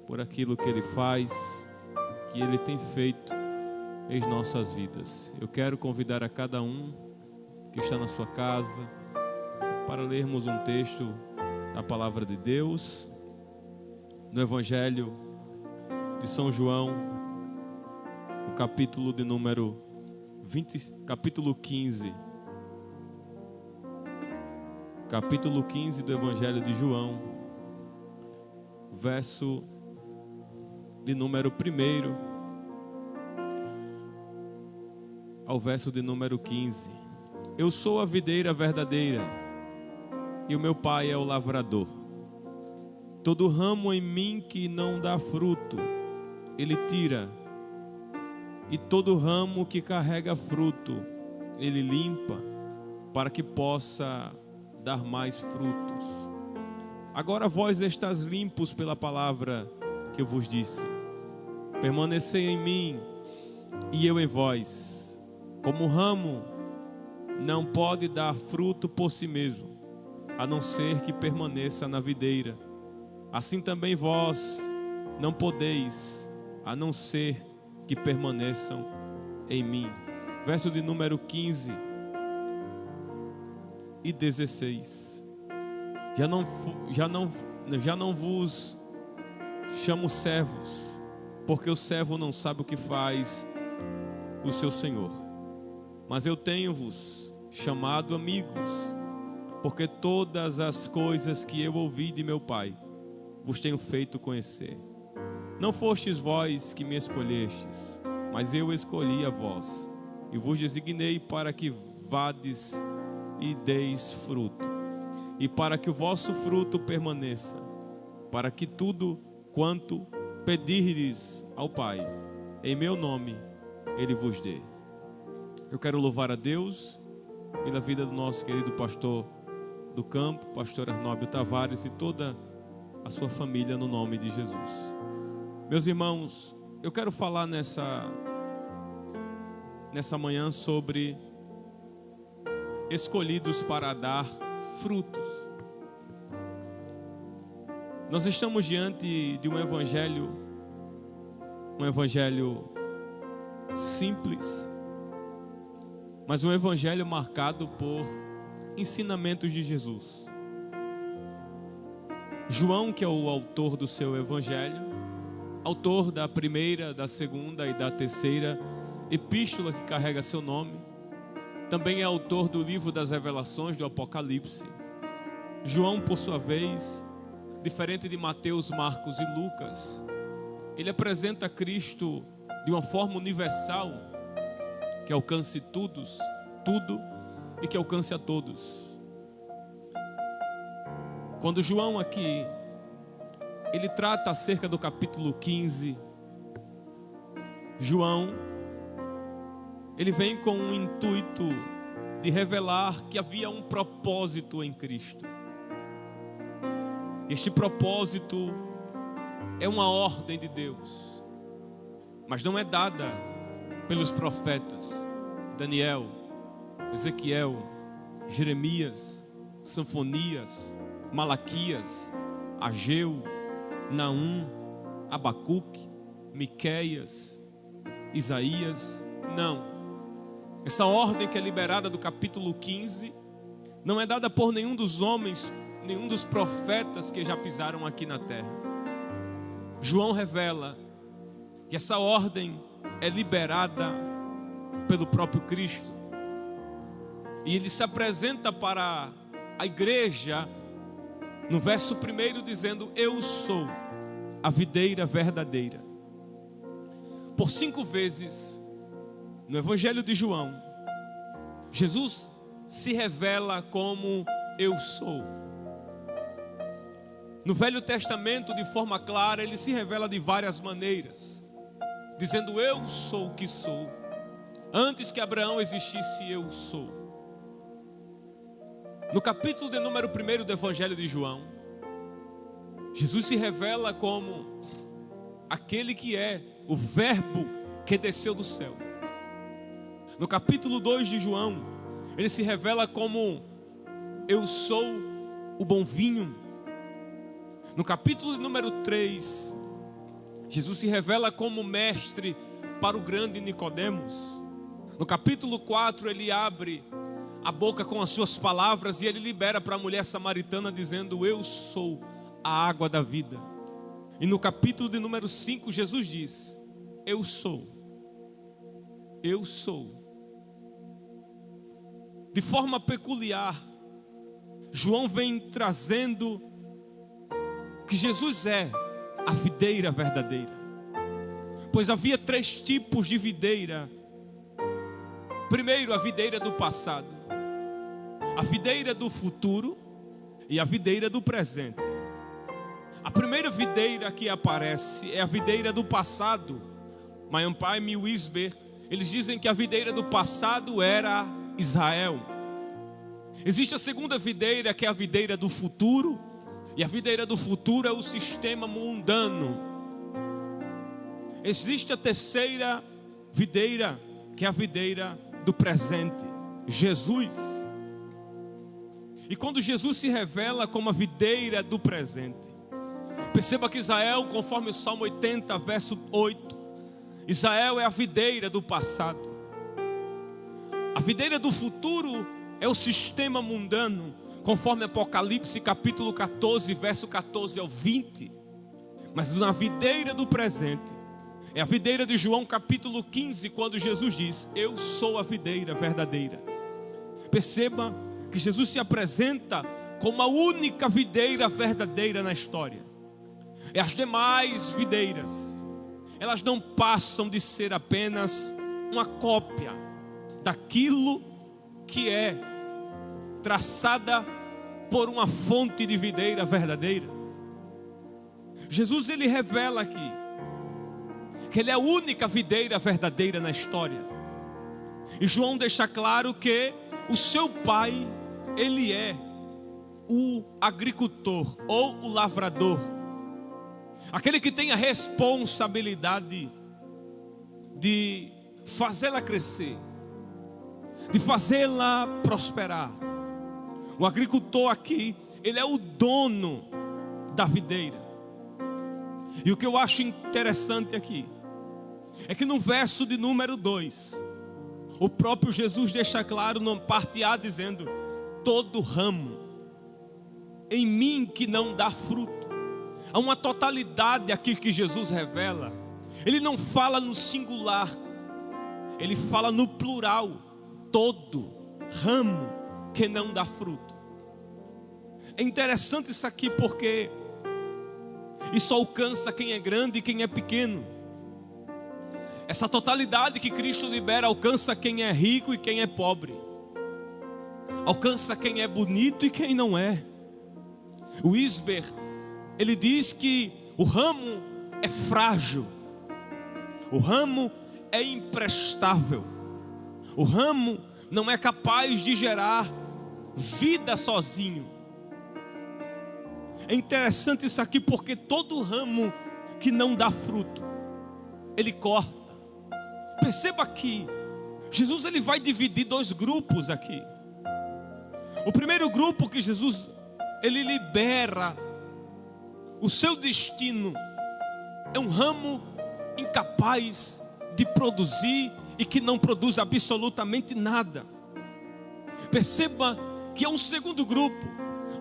por aquilo que Ele faz, que Ele tem feito em nossas vidas. Eu quero convidar a cada um que está na sua casa para lermos um texto da Palavra de Deus, no Evangelho de São João, o capítulo de número 20, capítulo 15. Capítulo 15 do Evangelho de João, verso de número 1 ao verso de número 15. Eu sou a videira verdadeira e o meu Pai é o lavrador. Todo ramo em mim que não dá fruto, Ele tira, e todo ramo que carrega fruto, Ele limpa, para que possa dar mais frutos. Agora vós estáis limpos pela palavra que eu vos disse. Permanecei em mim e eu em vós. Como o ramo não pode dar fruto por si mesmo, a não ser que permaneça na videira, assim também vós não podeis, a não ser que permaneçam em mim. Verso de número 15 e 16. Já não vos chamo servos, porque o servo não sabe o que faz o seu senhor. Mas eu tenho-vos chamado amigos, porque todas as coisas que eu ouvi de meu Pai vos tenho feito conhecer. Não fostes vós que me escolhestes, mas eu escolhi a vós, e vos designei para que vades e deis fruto, e para que o vosso fruto permaneça, para que tudo quanto pedirdes ao Pai, em meu nome, Ele vos dê. Eu quero louvar a Deus pela vida do nosso querido pastor do campo, pastor Arnóbio Tavares, e toda a sua família, no nome de Jesus. Meus irmãos, eu quero falar nessa manhã sobre escolhidos para dar frutos. Nós estamos diante de um evangelho simples, mas um evangelho marcado por ensinamentos de Jesus. João, que é o autor do seu evangelho, autor da primeira, da segunda e da terceira epístola que carrega seu nome, também é autor do livro das Revelações, do Apocalipse. João, por sua vez, diferente de Mateus, Marcos e Lucas, ele apresenta Cristo de uma forma universal, que alcance tudo e que alcance a todos. Quando João aqui, ele trata acerca do capítulo 15, João, ele vem com o intuito de revelar que havia um propósito em Cristo. Este propósito é uma ordem de Deus, mas não é dada pelos profetas Daniel, Ezequiel, Jeremias, Sanfonias, Malaquias, Ageu, Naum, Abacuque, Miqueias, Isaías. Não. Essa ordem que é liberada do capítulo 15 não é dada por nenhum dos homens, nenhum dos profetas que já pisaram aqui na terra. João revela que essa ordem é liberada pelo próprio Cristo. E ele se apresenta para a igreja no verso 1 dizendo: eu sou a videira verdadeira. Por 5 vezes no Evangelho de João, Jesus se revela como eu sou. No Velho Testamento, de forma clara, ele se revela de várias maneiras, dizendo: eu sou o que sou. Antes que Abraão existisse, eu sou. No capítulo de número 1 do Evangelho de João, Jesus se revela como aquele que é o verbo que desceu do céu. No capítulo 2 de João, ele se revela como eu sou o bom vinho. No capítulo número 3 Jesus se revela como mestre para o grande Nicodemos. No capítulo 4 ele abre a boca com as suas palavras e ele libera para a mulher samaritana dizendo: eu sou a água da vida. E no capítulo de número 5 Jesus diz: eu sou. De forma peculiar, João vem trazendo que Jesus é a videira verdadeira. Pois havia 3 tipos de videira. Primeiro, a videira do passado, a videira do futuro e a videira do presente. A primeira videira que aparece é a videira do passado. Mayampai e Wisber, eles dizem que a videira do passado era Israel. Existe a segunda videira, que é a videira do futuro. E a videira do futuro é o sistema mundano. Existe a terceira videira, que é a videira do presente, Jesus. E quando Jesus se revela como a videira do presente, perceba que Israel, conforme o Salmo 80, verso 8, Israel é a videira do passado. A videira do futuro é o sistema mundano, conforme Apocalipse capítulo 14, verso 14 ao 20. Mas na videira do presente é a videira de João capítulo 15, quando Jesus diz: eu sou a videira verdadeira. Perceba que Jesus se apresenta como a única videira verdadeira na história. E as demais videiras, elas não passam de ser apenas uma cópia daquilo que é traçada por uma fonte de videira verdadeira. Jesus, ele revela aqui que ele é a única videira verdadeira na história. E João deixa claro que o seu pai, ele é o agricultor ou o lavrador, aquele que tem a responsabilidade de fazê-la crescer, de fazê-la prosperar. O agricultor aqui, ele é o dono da videira. E o que eu acho interessante aqui é que no verso de número 2, o próprio Jesus deixa claro na parte A dizendo: todo ramo em mim que não dá fruto. Há uma totalidade aqui que Jesus revela. Ele não fala no singular, ele fala no plural. Todo ramo que não dá fruto. É interessante isso aqui porque isso alcança quem é grande e quem é pequeno. Essa totalidade que Cristo libera alcança quem é rico e quem é pobre. Alcança quem é bonito e quem não é. O Wisber, ele diz que o ramo é frágil. O ramo é imprestável. O ramo não é capaz de gerar vida sozinho. É interessante isso aqui porque todo ramo que não dá fruto, ele corta. Perceba que Jesus, ele vai dividir 2 grupos aqui. O primeiro grupo que Jesus, ele libera o seu destino, é um ramo incapaz de produzir e que não produz absolutamente nada. Perceba que é um segundo grupo,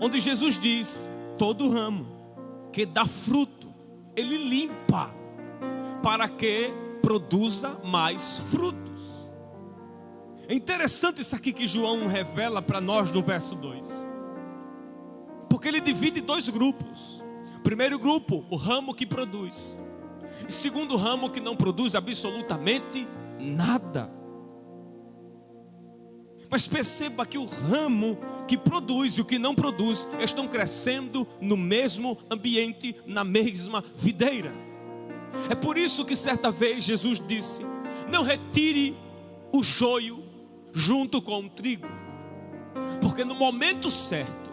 onde Jesus diz: todo ramo que dá fruto, ele limpa para que produza mais frutos. É interessante isso aqui que João revela para nós no verso 2, porque ele divide 2 grupos. Primeiro grupo, o ramo que produz, e segundo ramo que não produz absolutamente nada. Mas perceba que o ramo que produz e o que não produz estão crescendo no mesmo ambiente, na mesma videira. É por isso que certa vez Jesus disse: não retire o joio junto com o trigo, porque no momento certo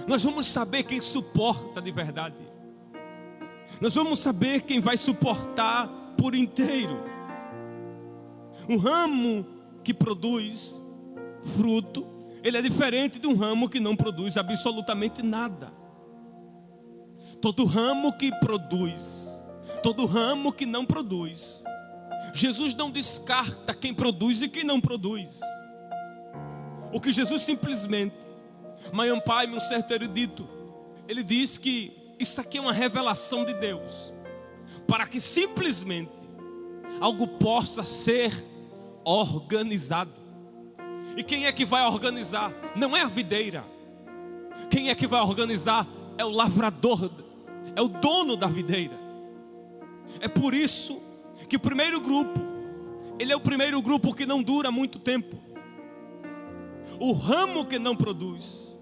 nós vamos saber quem suporta de verdade. Nós vamos saber quem vai suportar por inteiro. Um ramo que produz fruto, ele é diferente de um ramo que não produz absolutamente nada. Todo ramo que produz, todo ramo que não produz. Jesus não descarta quem produz e quem não produz. O que Jesus simplesmente, Manhã Pai, meu certo erudito, ele diz que isso aqui é uma revelação de Deus, para que simplesmente algo possa ser organizado. E quem é que vai organizar? Não é a videira. Quem é que vai organizar? É o lavrador, é o dono da videira. É por isso que o primeiro grupo, ele é o primeiro grupo que não dura muito tempo. O ramo que não produz,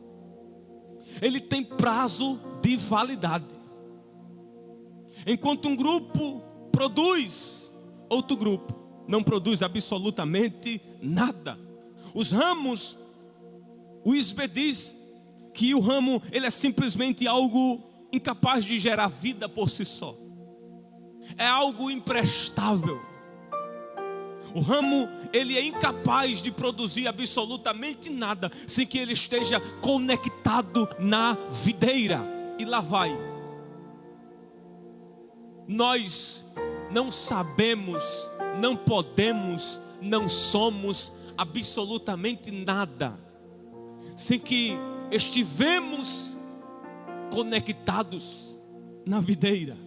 ele tem prazo de validade. Enquanto um grupo produz, outro grupo não produz absolutamente nada. Os ramos, o ISBE diz que o ramo, ele é simplesmente algo incapaz de gerar vida por si só. É algo imprestável. O ramo, ele é incapaz de produzir absolutamente nada sem que ele esteja conectado na videira. E lá vai. Nós não sabemos, não podemos, não somos absolutamente nada sem que estivemos conectados na videira.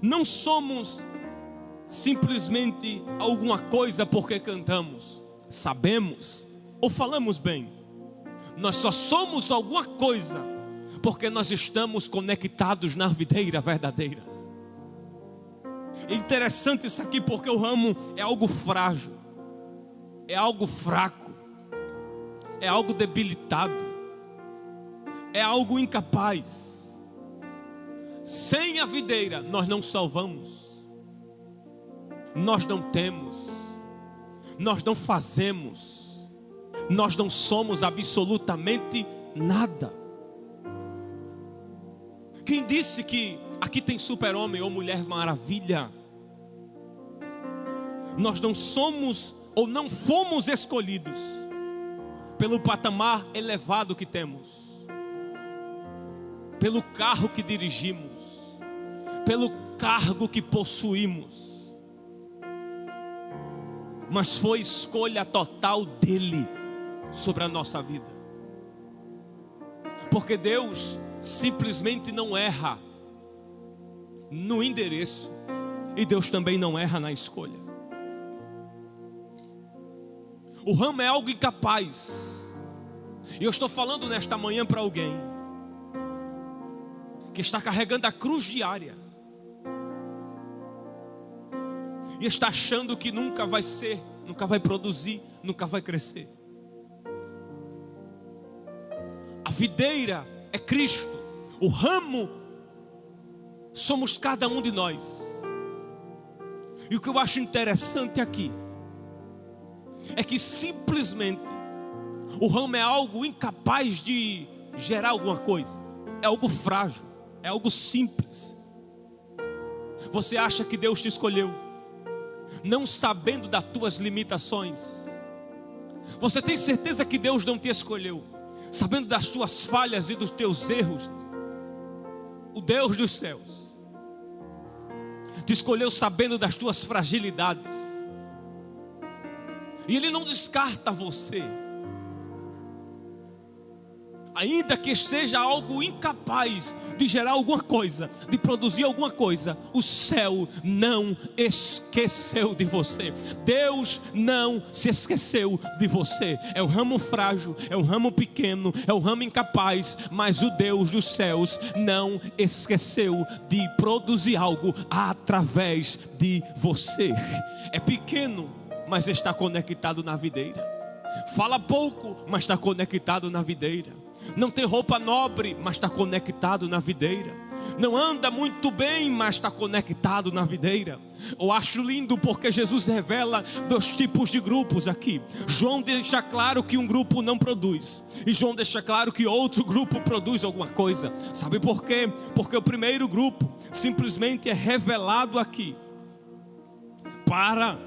Não somos simplesmente alguma coisa porque cantamos, sabemos ou falamos bem. Nós só somos alguma coisa porque nós estamos conectados na videira verdadeira. É interessante isso aqui, porque o ramo é algo frágil, é algo fraco, é algo debilitado, é algo incapaz. Sem a videira nós não salvamos. Nós não temos, nós não fazemos, nós não somos absolutamente nada. Quem disse que aqui tem super-homem ou mulher maravilha? Nós não somos ou não fomos escolhidos pelo patamar elevado que temos, pelo carro que dirigimos, pelo cargo que possuímos, mas foi escolha total dele sobre a nossa vida. Porque Deus simplesmente não erra no endereço, e Deus também não erra na escolha. O ramo é algo incapaz, e eu estou falando nesta manhã para alguém que está carregando a cruz diária e está achando que nunca vai ser, nunca vai produzir, nunca vai crescer. A videira é Cristo, o ramo somos cada um de nós. E o que eu acho interessante aqui é que simplesmente o ramo é algo incapaz de gerar alguma coisa, é algo frágil, é algo simples. Você acha que Deus te escolheu não sabendo das tuas limitações? Você tem certeza que Deus não te escolheu sabendo das tuas falhas e dos teus erros? O Deus dos céus te escolheu sabendo das tuas fragilidades, e Ele não descarta você, ainda que seja algo incapaz de gerar alguma coisa, de produzir alguma coisa. O céu não esqueceu de você. Deus não se esqueceu de você. É um ramo frágil, é um ramo pequeno, é um ramo incapaz, mas o Deus dos céus não esqueceu de produzir algo através de você. É pequeno, mas está conectado na videira. Fala pouco, mas está conectado na videira. Não tem roupa nobre, mas está conectado na videira. Não anda muito bem, mas está conectado na videira. Eu acho lindo porque Jesus revela dois tipos de grupos aqui. João deixa claro que um grupo não produz, e João deixa claro que outro grupo produz alguma coisa. Sabe por quê? Porque o primeiro grupo simplesmente é revelado aqui para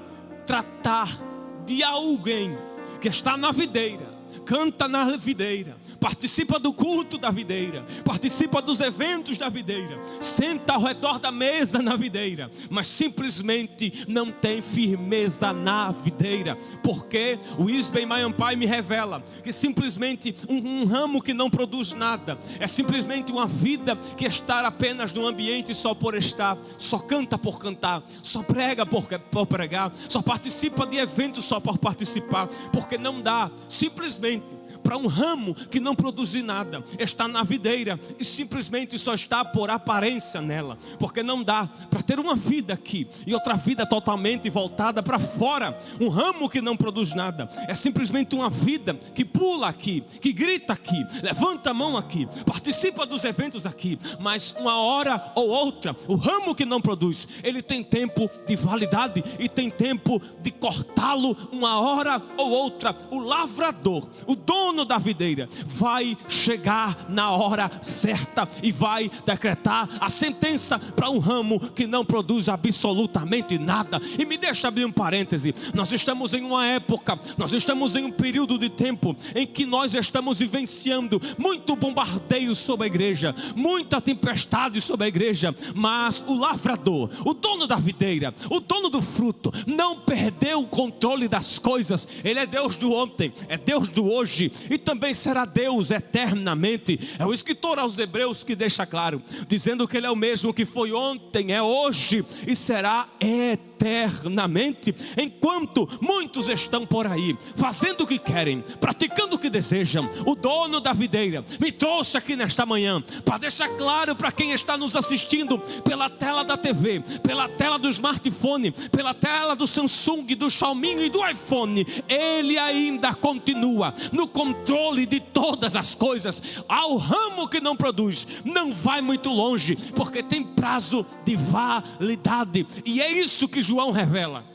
tratar de alguém que está na videira, canta na videira, participa do culto da videira, participa dos eventos da videira, senta ao redor da mesa na videira, mas simplesmente não tem firmeza na videira. Porque o Isbem Mayampai me revela que simplesmente um ramo que não produz nada é simplesmente uma vida que está apenas no ambiente só por estar, só canta por cantar, só prega por pregar, só participa de eventos só por participar, porque não dá simplesmente para um ramo que não produz nada, está na videira e simplesmente só está por aparência nela, porque não dá para ter uma vida aqui e outra vida totalmente voltada para fora. Um ramo que não produz nada é simplesmente uma vida que pula aqui, que grita aqui, levanta a mão aqui, participa dos eventos aqui, mas uma hora ou outra, o ramo que não produz, ele tem tempo de validade e tem tempo de cortá-lo uma hora ou outra. O lavrador, o dono da videira, vai chegar na hora certa e vai decretar a sentença para um ramo que não produz absolutamente nada. E me deixa abrir um parêntese: nós estamos em uma época, nós estamos em um período de tempo em que nós estamos vivenciando muito bombardeio sobre a igreja, muita tempestade sobre a igreja, mas o lavrador, o dono da videira, o dono do fruto, não perdeu o controle das coisas. Ele é Deus do ontem, é Deus do hoje e também será Deus eternamente. É o escritor aos Hebreus que deixa claro, dizendo que Ele é o mesmo que foi ontem, é hoje e será eternamente. Enquanto muitos estão por aí fazendo o que querem, praticando o que desejam, o dono da videira me trouxe aqui nesta manhã para deixar claro para quem está nos assistindo pela tela da TV, pela tela do smartphone, pela tela do Samsung, do Xiaomi e do iPhone. Ele ainda continua no controle de todas as coisas. Ao ramo que não produz, não vai muito longe, porque tem prazo de validade. E é isso que João revela,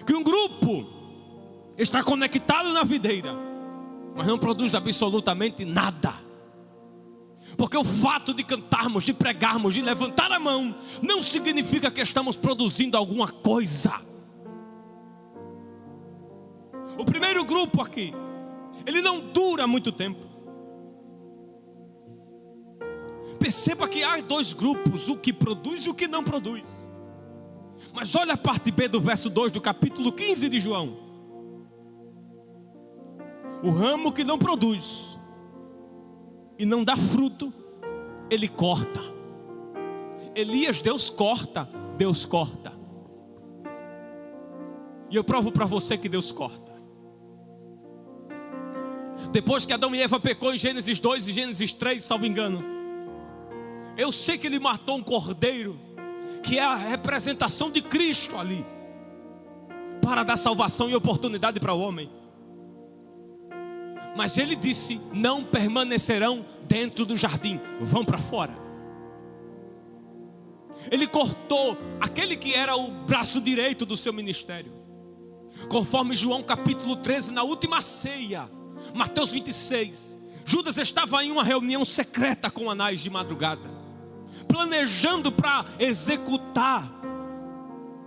que um grupo está conectado na videira, mas não produz absolutamente nada. Porque o fato de cantarmos, de pregarmos, de levantar a mão, não significa que estamos produzindo alguma coisa. O primeiro grupo aqui, ele não dura muito tempo. Perceba que há dois grupos, o que produz e o que não produz. Mas olha a parte B do verso 2 do capítulo 15 de João. O ramo que não produz e não dá fruto, ele corta. Elias, Deus corta, Deus corta. E eu provo para você que Deus corta. Depois que Adão e Eva pecou em Gênesis 2 e Gênesis 3, salvo engano, eu sei que ele matou um cordeiro, que é a representação de Cristo ali, para dar salvação e oportunidade para o homem. Mas ele disse: não permanecerão dentro do jardim, vão para fora. Ele cortou aquele que era o braço direito do seu ministério. Conforme João capítulo 13, na última ceia, Mateus 26, Judas estava em uma reunião secreta com Anás de madrugada, planejando para executar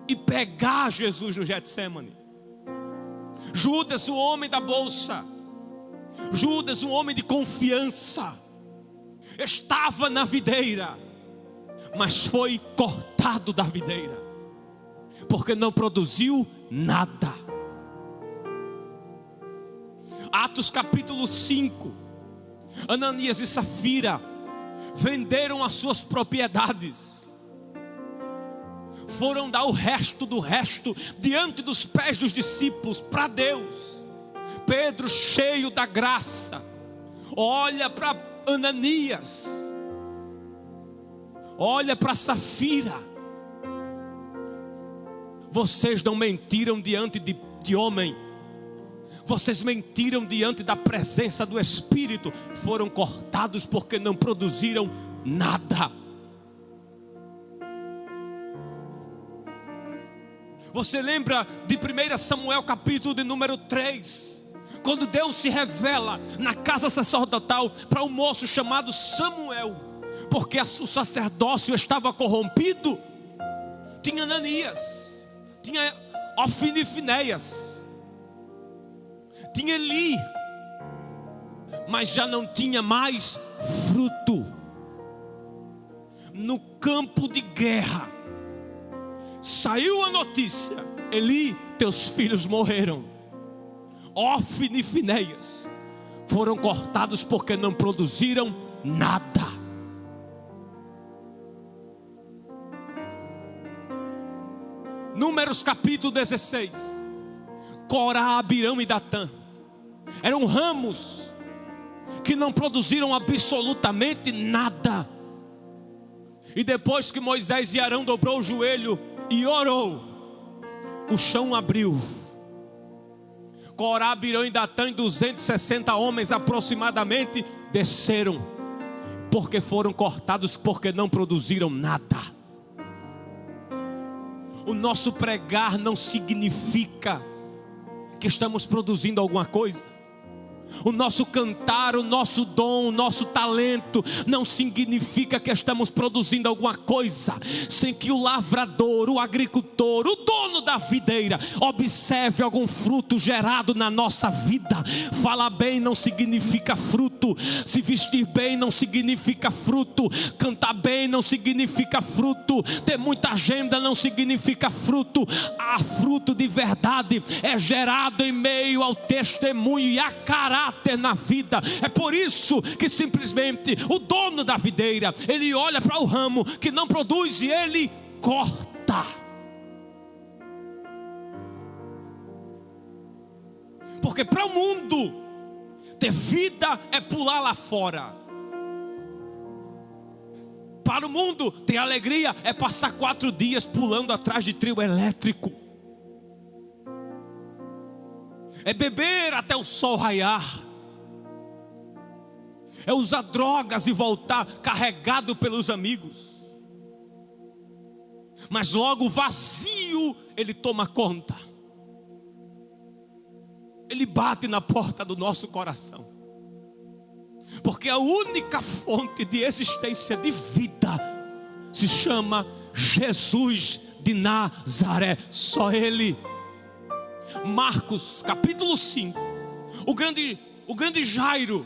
e pegar Jesus no Getsemane. Judas, o homem da bolsa, Judas, um homem de confiança, estava na videira, mas foi cortado da videira, porque não produziu nada. Atos capítulo 5, Ananias e Safira venderam as suas propriedades, foram dar o resto do resto diante dos pés dos discípulos para Deus. Pedro, cheio da graça, olha para Ananias, olha para Safira. Vocês não mentiram diante de homem, vocês mentiram diante da presença do Espírito. Foram cortados porque não produziram nada. Você lembra de 1 Samuel capítulo de número 3, quando Deus se revela na casa sacerdotal para um moço chamado Samuel, porque o sacerdócio estava corrompido? Tinha Ananias, tinha Ofni e Finéias, tinha Eli, mas já não tinha mais fruto. No campo de guerra, saiu a notícia: Eli, teus filhos morreram. Ofni e Finéias foram cortados porque não produziram nada. Números capítulo 16. Corá, Abirão e Datã eram ramos que não produziram absolutamente nada. E depois que Moisés e Arão dobrou o joelho e orou, o chão abriu. Corá, Abirão e Datã, 260 homens aproximadamente, desceram, porque foram cortados, porque não produziram nada. O nosso pregar não significa que estamos produzindo alguma coisa. O nosso cantar, o nosso dom, o nosso talento não significa que estamos produzindo alguma coisa, sem que o lavrador, o agricultor, o dono da videira observe algum fruto gerado na nossa vida. Falar bem não significa fruto, se vestir bem não significa fruto, cantar bem não significa fruto, ter muita agenda não significa fruto. A fruto de verdade é gerado em meio ao testemunho e a caráter na vida. É por isso que simplesmente o dono da videira, ele olha para o ramo que não produz e ele corta. Porque para o mundo ter vida é pular lá fora. Para o mundo ter alegria é passar 4 dias pulando atrás de trio elétrico. É beber até o sol raiar. É usar drogas e voltar carregado pelos amigos. Mas logo o vazio, ele toma conta. Ele bate na porta do nosso coração. Porque a única fonte de existência, de vida, se chama Jesus de Nazaré. Só Ele. Marcos capítulo 5. O grande Jairo,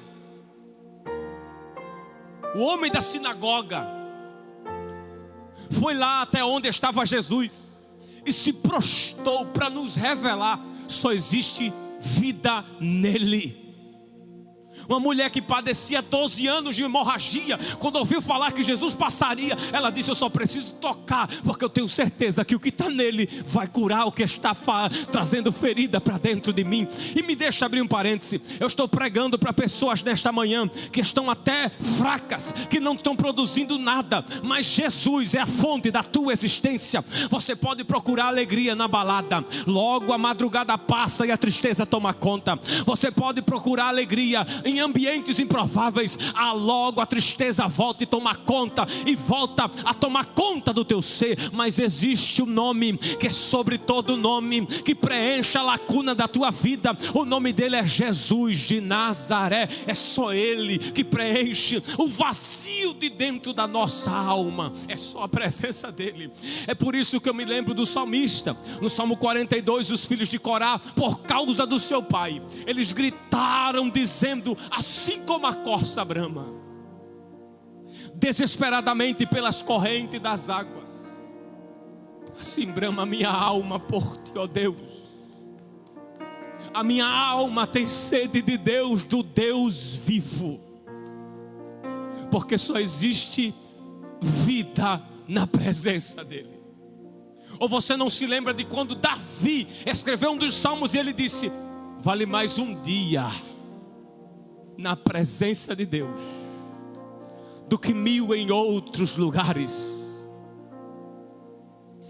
o homem da sinagoga, foi lá até onde estava Jesus e se prostrou para nos revelar: só existe vida nele. Uma mulher que padecia 12 anos de hemorragia, quando ouviu falar que Jesus passaria, ela disse: eu só preciso tocar, porque eu tenho certeza que o que está nele vai curar o que está trazendo ferida para dentro de mim. E me deixa abrir um parêntese. Eu estou pregando para pessoas nesta manhã que estão até fracas, que não estão produzindo nada, mas Jesus é a fonte da tua existência. Você pode procurar alegria na balada, logo a madrugada passa e a tristeza toma conta. Você pode procurar alegria em ambientes improváveis, logo a tristeza volta e toma conta, e volta a tomar conta do teu ser. Mas existe um nome que é sobre todo nome, que preenche a lacuna da tua vida. O nome dele é Jesus de Nazaré. É só Ele que preenche o vazio de dentro da nossa alma. É só a presença dele. É por isso que eu me lembro do salmista, no Salmo 42, os filhos de Corá, por causa do seu pai, eles gritaram dizendo: assim como a corça brama desesperadamente pelas correntes das águas, assim brama a minha alma por ti, ó Deus. A minha alma tem sede de Deus, do Deus vivo, porque só existe vida na presença dele. Ou você não se lembra de quando Davi escreveu um dos salmos e ele disse: vale mais um dia na presença de Deus do que 1000 em outros lugares.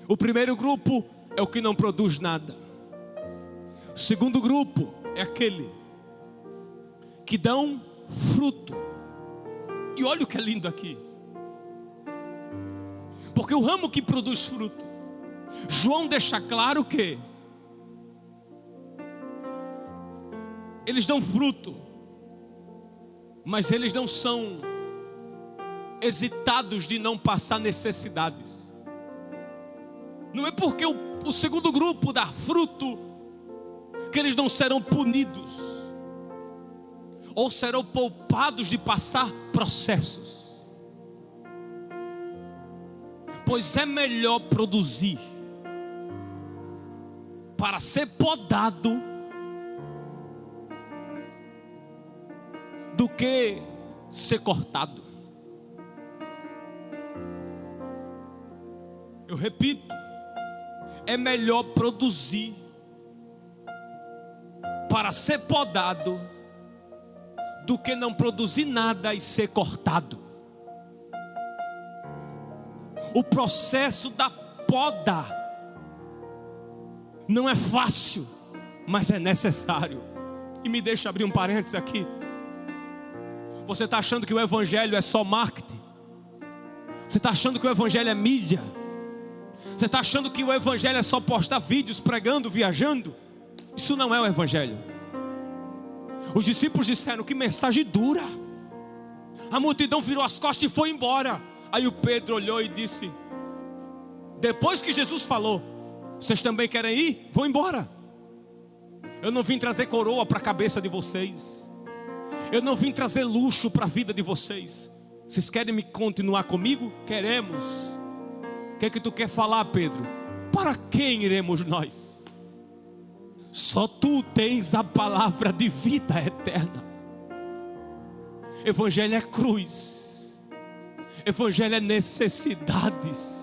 O primeiro grupo é o que não produz nada. O segundo grupo é aquele que dão fruto. E olha o que é lindo aqui, porque o ramo que produz fruto, João deixa claro que eles dão fruto, mas eles não são hesitados de não passar necessidades. Não é porque o segundo grupo dá fruto que eles não serão punidos, ou serão poupados de passar processos? Pois é melhor produzir para ser podado do que ser cortado. Eu repito, é melhor produzir para ser podado do que não produzir nada e ser cortado. O processo da poda não é fácil, mas é necessário. E me deixa abrir um parênteses aqui. Você está achando que o evangelho é só marketing? Você está achando que o evangelho é mídia? Você está achando que o evangelho é só postar vídeos pregando, viajando? Isso não é o evangelho. Os discípulos disseram: que mensagem dura. A multidão virou as costas e foi embora. Aí o Pedro olhou e disse, depois que Jesus falou: vocês também querem ir? Vão embora. Eu não vim trazer coroa para a cabeça de vocês. Eu não vim trazer luxo para a vida de vocês. Vocês querem me continuar comigo? Queremos. O que é que tu quer falar, Pedro? Para quem iremos nós? Só tu tens a palavra de vida eterna. Evangelho é cruz. Evangelho é necessidades.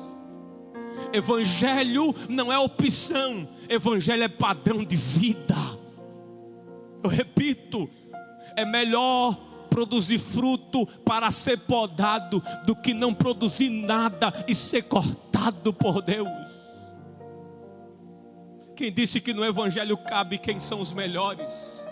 Evangelho não é opção. Evangelho é padrão de vida. Eu repito, é melhor produzir fruto para ser podado do que não produzir nada e ser cortado por Deus. Quem disse que no evangelho cabe quem são os melhores?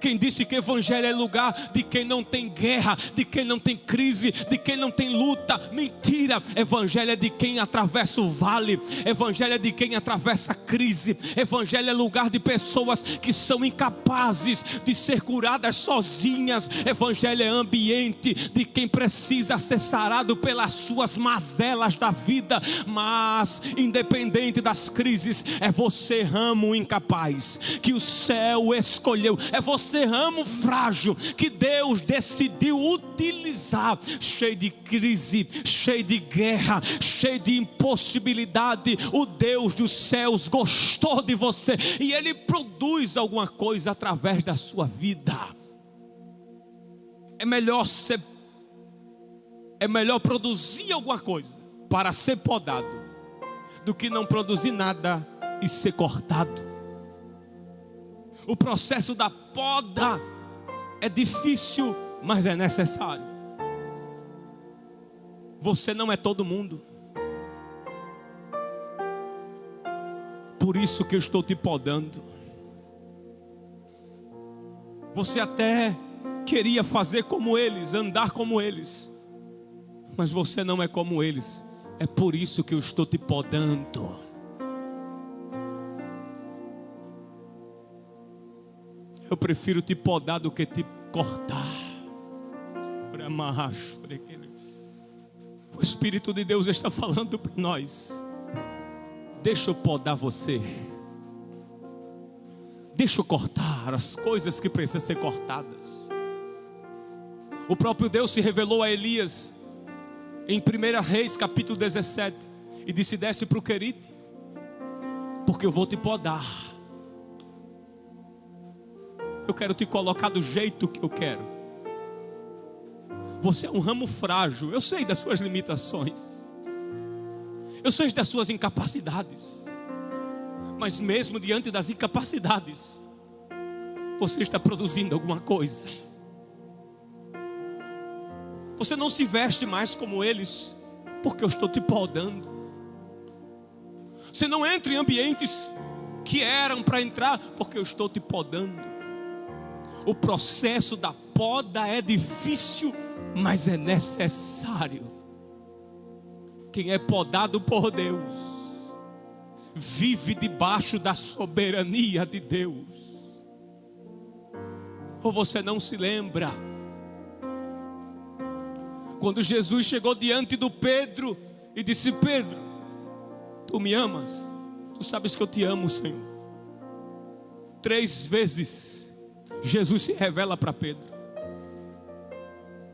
Quem disse que evangelho é lugar de quem não tem guerra, de quem não tem crise, de quem não tem luta? Mentira. Evangelho é de quem atravessa o vale. Evangelho é de quem atravessa a crise. Evangelho é lugar de pessoas que são incapazes de ser curadas sozinhas. Evangelho é ambiente de quem precisa ser sarado pelas suas mazelas da vida. Mas independente das crises, é você, ramo incapaz, que o céu escolheu. É você, ramo frágil, que Deus decidiu utilizar, cheio de crise, cheio de guerra, cheio de impossibilidade. O Deus dos céus gostou de você e Ele produz alguma coisa através da sua vida. É melhor produzir alguma coisa para ser podado do que não produzir nada e ser cortado. O processo da poda é difícil, mas é necessário. Você não é todo mundo. Por isso que eu estou te podando. Você até queria fazer como eles, andar como eles, mas você não é como eles. É por isso que eu estou te podando. Eu prefiro te podar do que te cortar. O Espírito de Deus está falando para nós. Deixa eu podar você. Deixa eu cortar as coisas que precisam ser cortadas. O próprio Deus se revelou a Elias em 1 Reis capítulo 17 e disse: desce para o Querite, porque eu vou te podar. Eu quero te colocar do jeito que eu quero. Você é um ramo frágil. Eu sei das suas limitações. Eu sei das suas incapacidades. Mas mesmo diante das incapacidades, você está produzindo alguma coisa. Você não se veste mais como eles, porque eu estou te podando. Você não entra em ambientes que eram para entrar, porque eu estou te podando. O processo da poda é difícil, mas é necessário. Quem é podado por Deus vive debaixo da soberania de Deus. Ou você não se lembra quando Jesus chegou diante do Pedro e disse: Pedro, tu me amas? Tu sabes que eu te amo, Senhor. 3 vezes Jesus se revela para Pedro.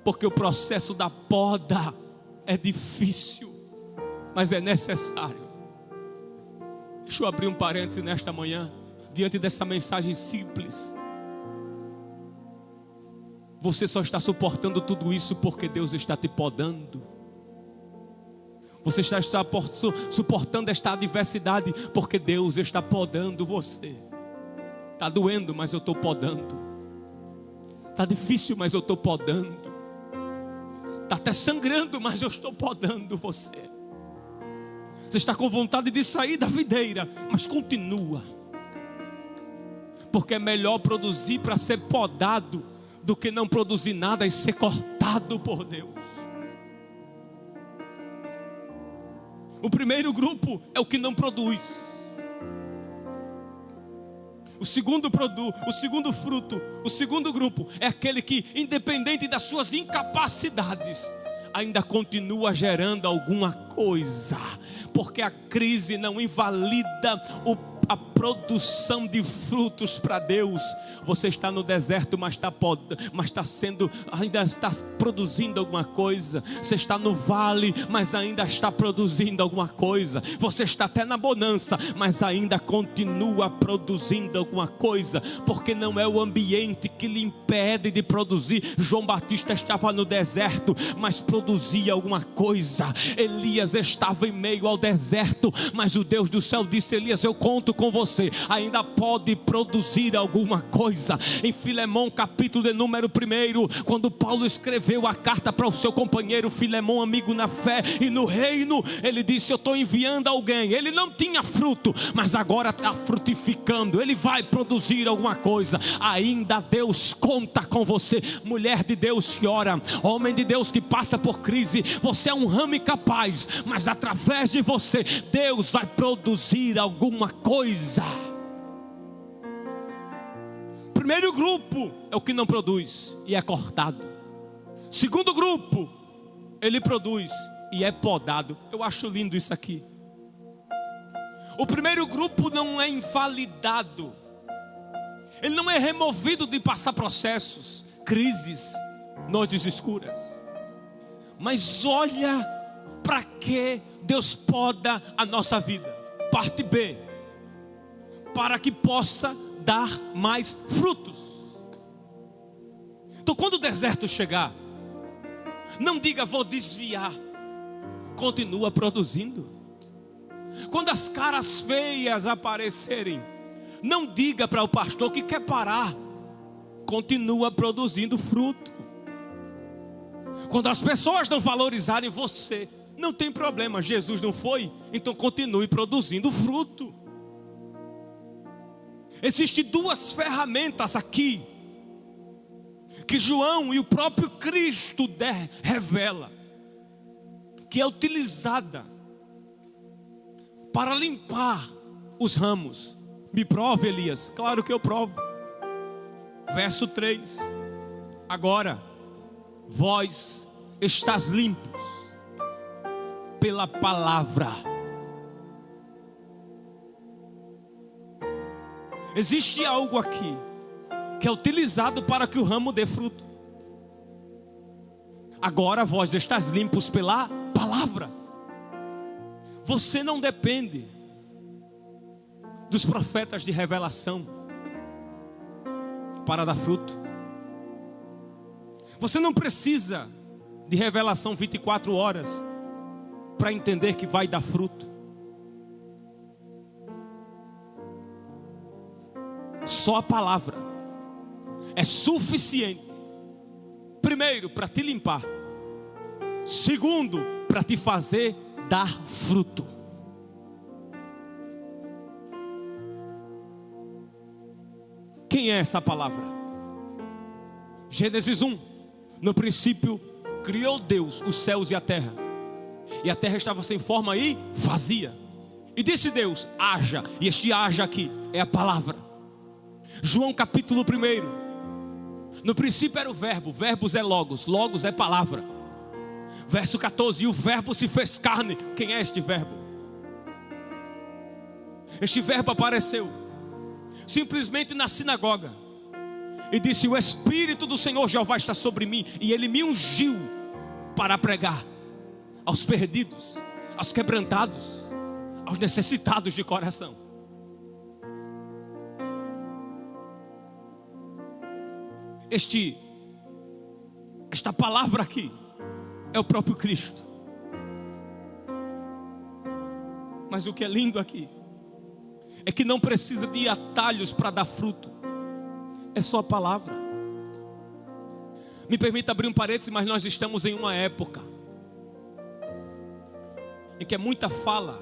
porque o processo da poda é difícil, mas é necessário. Deixa eu abrir um parêntese nesta manhã, diante dessa mensagem simples. Você só está suportando tudo isso porque Deus está te podando. Você está suportando esta adversidade porque Deus está podando você. Está doendo, mas eu estou podando. Está difícil, mas eu estou podando. Está até sangrando, mas eu estou podando você. Você está com vontade de sair da videira, mas continua. Porque é melhor produzir para ser podado do que não produzir nada e ser cortado por Deus. O primeiro grupo é o que não produz. O segundo grupo é aquele que, independente das suas incapacidades, ainda continua gerando alguma coisa, porque a crise não invalida a produção de frutos para Deus. Você está no deserto, mas ainda está produzindo alguma coisa. Você está no vale, mas ainda está produzindo alguma coisa. Você está até na bonança, mas ainda continua produzindo alguma coisa, porque não é o ambiente que lhe impede de produzir. João Batista estava no deserto, mas produzia alguma coisa. Elias estava em meio ao deserto, mas o Deus do céu disse: Elias, eu conto com você, ainda pode produzir alguma coisa. Em Filemão, capítulo de número 1, quando Paulo escreveu a carta para o seu companheiro Filemão, amigo na fé e no reino, ele disse: eu estou enviando alguém. Ele não tinha fruto, mas agora está frutificando, ele vai produzir alguma coisa. Ainda Deus conta com você. Mulher de Deus que ora, homem de Deus que passa por crise, você é um ramo incapaz, mas através de você Deus vai produzir alguma coisa. Primeiro grupo é o que não produz e é cortado. Segundo grupo, ele produz e é podado. Eu acho lindo isso aqui. O primeiro grupo não é invalidado, ele não é removido de passar processos, crises, noites escuras. Mas olha para que Deus poda a nossa vida. Parte B: para que possa dar mais frutos. Então, quando o deserto chegar, não diga vou desviar. Continua produzindo. Quando as caras feias aparecerem, não diga para o pastor que quer parar. Continua produzindo fruto. Quando as pessoas não valorizarem você, não tem problema, Jesus não foi, então continue produzindo fruto. Existem duas ferramentas aqui que João e o próprio Cristo revela, que é utilizada para limpar os ramos. Me prove, Elias. Claro que eu provo. Verso 3: agora vós estás limpos pela palavra. Existe algo aqui que é utilizado para que o ramo dê fruto. Agora vós estás limpos pela palavra. Você não depende dos profetas de revelação para dar fruto. Você não precisa de revelação 24 horas para entender que vai dar fruto. Só a palavra é suficiente. Primeiro, para te limpar. Segundo, para te fazer dar fruto. Quem é essa palavra? Gênesis 1. No princípio criou Deus os céus e a terra. E a terra estava sem forma e vazia. E disse Deus: haja. E este haja aqui é a palavra. João capítulo 1. No princípio era o verbo. Verbos é logos. Logos é palavra. Verso 14: e o verbo se fez carne. Quem é este verbo? Este verbo apareceu simplesmente na sinagoga. e disse: o Espírito do Senhor Jeová está sobre mim, e Ele me ungiu para pregar aos perdidos, aos quebrantados, aos necessitados de coração. Esta palavra aqui é o próprio Cristo. Mas o que é lindo aqui é que não precisa de atalhos para dar fruto. É só a palavra. Me permita abrir um parênteses, mas nós estamos em uma época em que é muita fala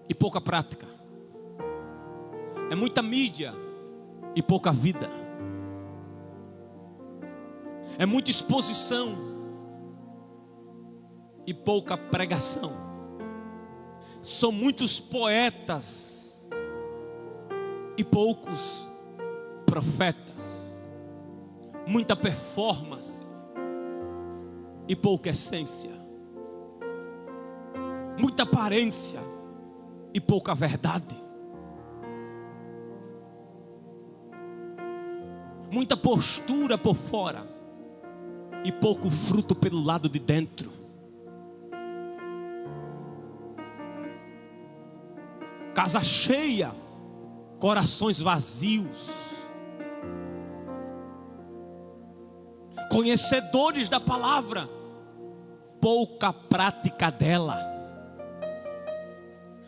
e pouca prática. É muita mídia e pouca vida. É muita exposição e pouca pregação. São muitos poetas e poucos profetas. Muita performance e pouca essência. Muita aparência e pouca verdade. Muita postura por fora e pouco fruto pelo lado de dentro. Casa cheia, corações vazios. Conhecedores da palavra, pouca prática dela.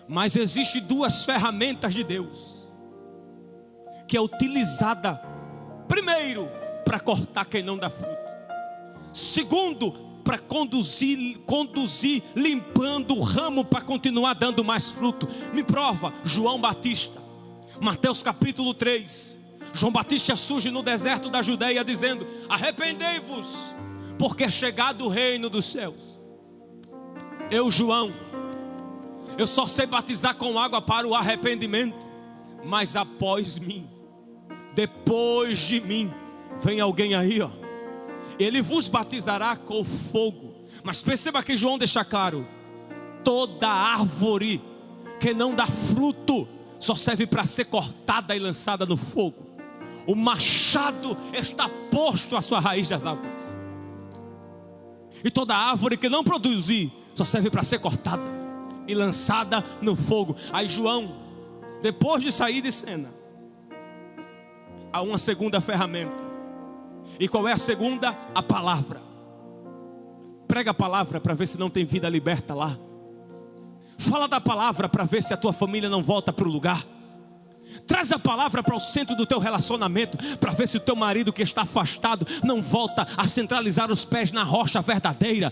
Mas existe duas ferramentas de Deus que é utilizada, primeiro, para cortar quem não dá fruto. Segundo, para conduzir limpando o ramo para continuar dando mais fruto. Me prova, João Batista, Mateus capítulo 3. João Batista surge no deserto da Judeia dizendo: arrependei-vos, porque é chegado o reino dos céus. Eu, João, eu só sei batizar com água para o arrependimento, mas após mim, depois de mim, vem alguém aí, ó. Ele vos batizará com fogo. Mas perceba que João deixa claro: toda árvore que não dá fruto só serve para ser cortada e lançada no fogo. O machado está posto à sua raiz das árvores. E toda árvore que não produzir só serve para ser cortada e lançada no fogo. Aí João, depois de sair de cena, há uma segunda ferramenta. E qual é a segunda? A palavra. Prega a palavra para ver se não tem vida liberta lá. Fala da palavra para ver se a tua família não volta para o lugar. Traz a palavra para o centro do teu relacionamento, para ver se o teu marido que está afastado não volta a centralizar os pés na rocha verdadeira.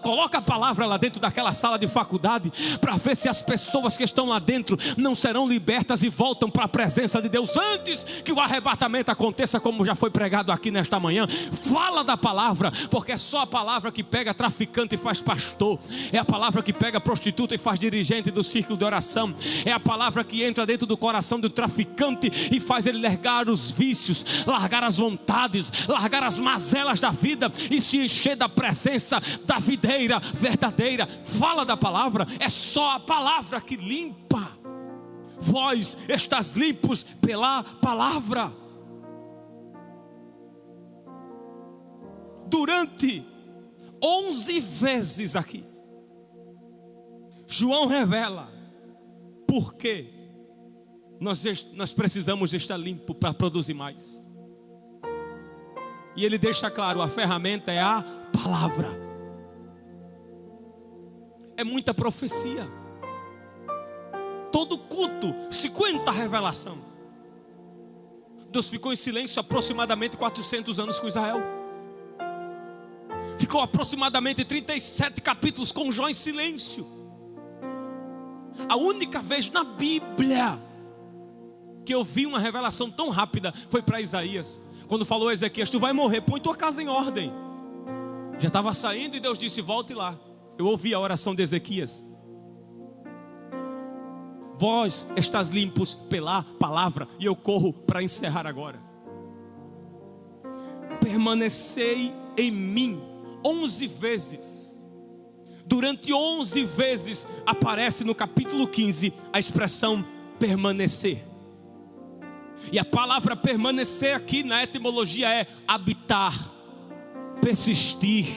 Coloca a palavra lá dentro daquela sala de faculdade, para ver se as pessoas que estão lá dentro não serão libertas e voltam para a presença de Deus antes que o arrebatamento aconteça, como já foi pregado aqui nesta manhã. Fala da palavra, porque é só a palavra que pega traficante e faz pastor. É a palavra que pega prostituta e faz dirigente do círculo de oração. É a palavra que entra dentro do coração do traficante e faz ele largar os vícios, largar as vontades, largar as mazelas da vida e se encher da presença da videira verdadeira. Fala da palavra, é só a palavra que limpa. Vós estás limpos pela palavra. Durante 11 vezes aqui, João revela por que nós precisamos estar limpo para produzir mais. E ele deixa claro, a ferramenta é a palavra. É muita profecia. Todo culto, 50 revelação. Deus ficou em silêncio aproximadamente 400 anos com Israel. Ficou aproximadamente 37 capítulos com Jó em silêncio. A única vez na Bíblia que eu vi uma revelação tão rápida foi para Isaías, quando falou a Ezequias: tu vai morrer, põe tua casa em ordem. Já estava saindo e Deus disse: volte lá. Eu ouvi a oração de Ezequias. Vós estás limpos pela palavra. E eu corro para encerrar agora. Permanecei em mim 11 vezes. Durante 11 vezes aparece no capítulo 15 a expressão permanecer. E a palavra permanecer aqui na etimologia é habitar, persistir,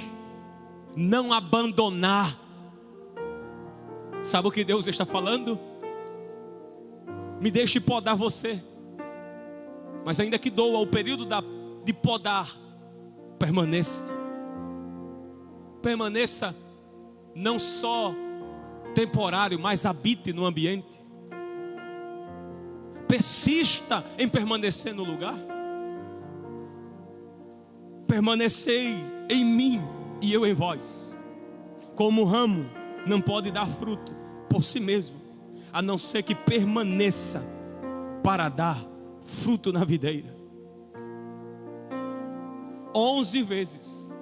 não abandonar. Sabe o que Deus está falando? Me deixe podar você, mas ainda que doa o período de podar, permaneça. Permaneça não só temporário, mas habite no ambiente. Persista em permanecer no lugar. Permanecei em mim e eu em vós. Como o ramo não pode dar fruto por si mesmo, a não ser que permaneça para dar fruto na videira. 11 vezes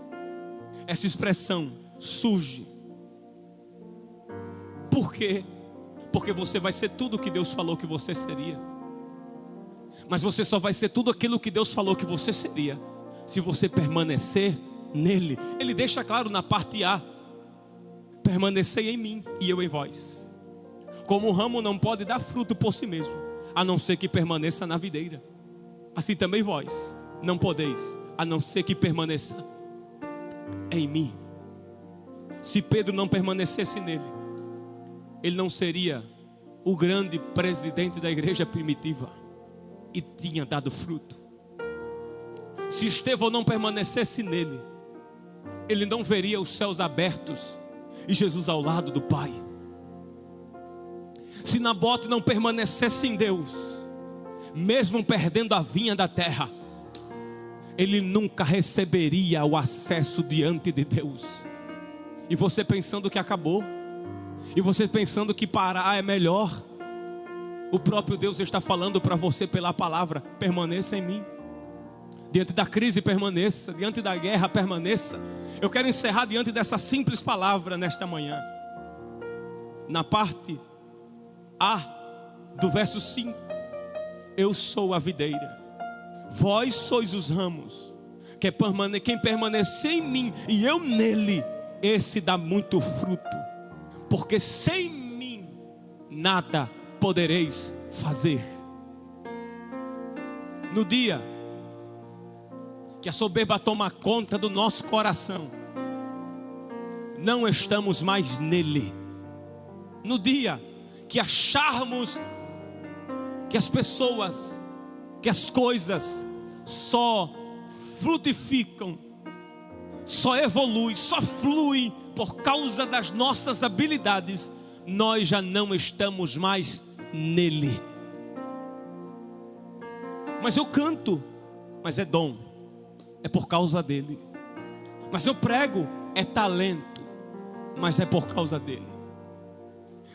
essa expressão surge. Por quê? Porque você vai ser tudo o que Deus falou que você seria. Mas você só vai ser tudo aquilo que Deus falou que você seria se você permanecer nele. Ele deixa claro na parte A: permanecei em mim e eu em vós. Como o ramo não pode dar fruto por si mesmo, a não ser que permaneça na videira, assim também vós não podeis, a não ser que permaneça em mim. Se Pedro não permanecesse nele, ele não seria o grande presidente da igreja primitiva e tinha dado fruto. Se Estevão não permanecesse nele, ele não veria os céus abertos e Jesus ao lado do Pai. Se Nabote não permanecesse em Deus, mesmo perdendo a vinha da terra, ele nunca receberia o acesso diante de Deus. E você pensando que acabou, e você pensando que parar é melhor, o próprio Deus está falando para você pela palavra: permaneça em mim. Diante da crise permaneça, diante da guerra permaneça. Eu quero encerrar diante dessa simples palavra nesta manhã. Na parte A do verso 5: eu sou a videira, vós sois os ramos. Quem permanecer em mim e eu nele, esse dá muito fruto, porque sem mim nada podereis fazer. No dia que a soberba toma conta do nosso coração, não estamos mais nele. No dia que acharmos que as pessoas, que as coisas só frutificam, só evoluem, só fluem por causa das nossas habilidades, nós já não estamos mais nele. Mas eu canto, mas é dom, é por causa dele. Mas eu prego, é talento, mas é por causa dele.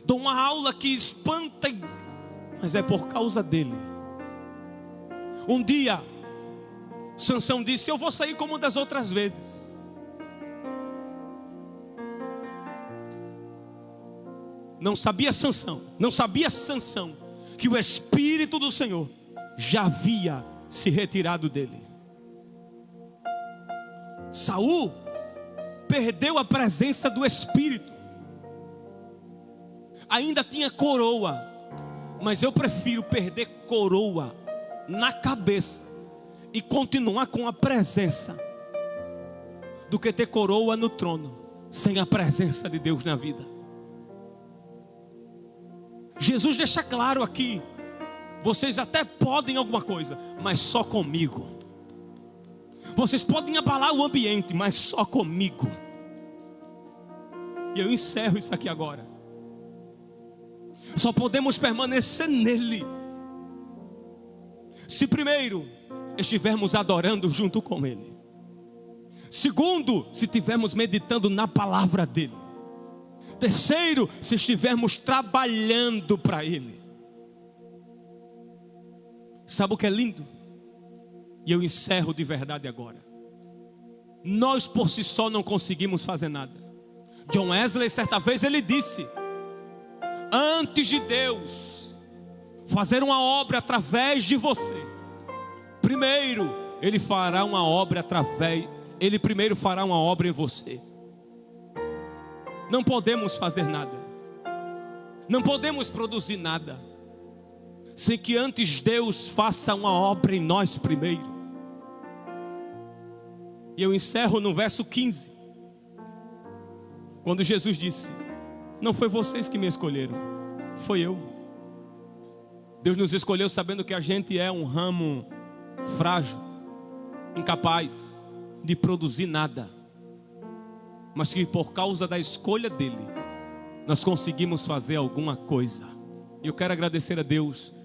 Dou uma aula que espanta, mas é por causa dele. Um dia Sansão disse: eu vou sair como das outras vezes. Não sabia Sansão que o Espírito do Senhor já havia se retirado dele. Saul perdeu a presença do Espírito. Ainda tinha coroa, mas eu prefiro perder coroa na cabeça e continuar com a presença do que ter coroa no trono sem a presença de Deus na vida. Jesus deixa claro aqui: vocês até podem alguma coisa, mas só comigo. Vocês podem abalar o ambiente, mas só comigo. E eu encerro isso aqui agora. Só podemos permanecer nele se primeiro estivermos adorando junto com ele. Segundo, se estivermos meditando na palavra dele. Terceiro, se estivermos trabalhando para ele. Sabe o que é lindo? E eu encerro de verdade agora. Nós por si só não conseguimos fazer nada. John Wesley, certa vez, ele disse: antes de Deus fazer uma obra através de você, primeiro Ele fará uma obra Ele primeiro fará uma obra em você. Não podemos fazer nada, não podemos produzir nada sem que antes Deus faça uma obra em nós primeiro. E eu encerro no verso 15, quando Jesus disse: não foi vocês que me escolheram, foi eu. Deus nos escolheu sabendo que a gente é um ramo frágil, incapaz de produzir nada, mas que por causa da escolha dele, nós conseguimos fazer alguma coisa. E eu quero agradecer a Deus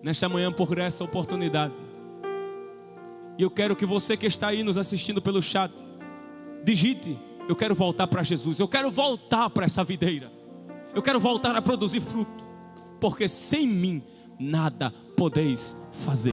nesta manhã por essa oportunidade. E eu quero que você que está aí nos assistindo pelo chat, digite: eu quero voltar para Jesus, eu quero voltar para essa videira, eu quero voltar a produzir fruto, porque sem mim nada podeis fazer.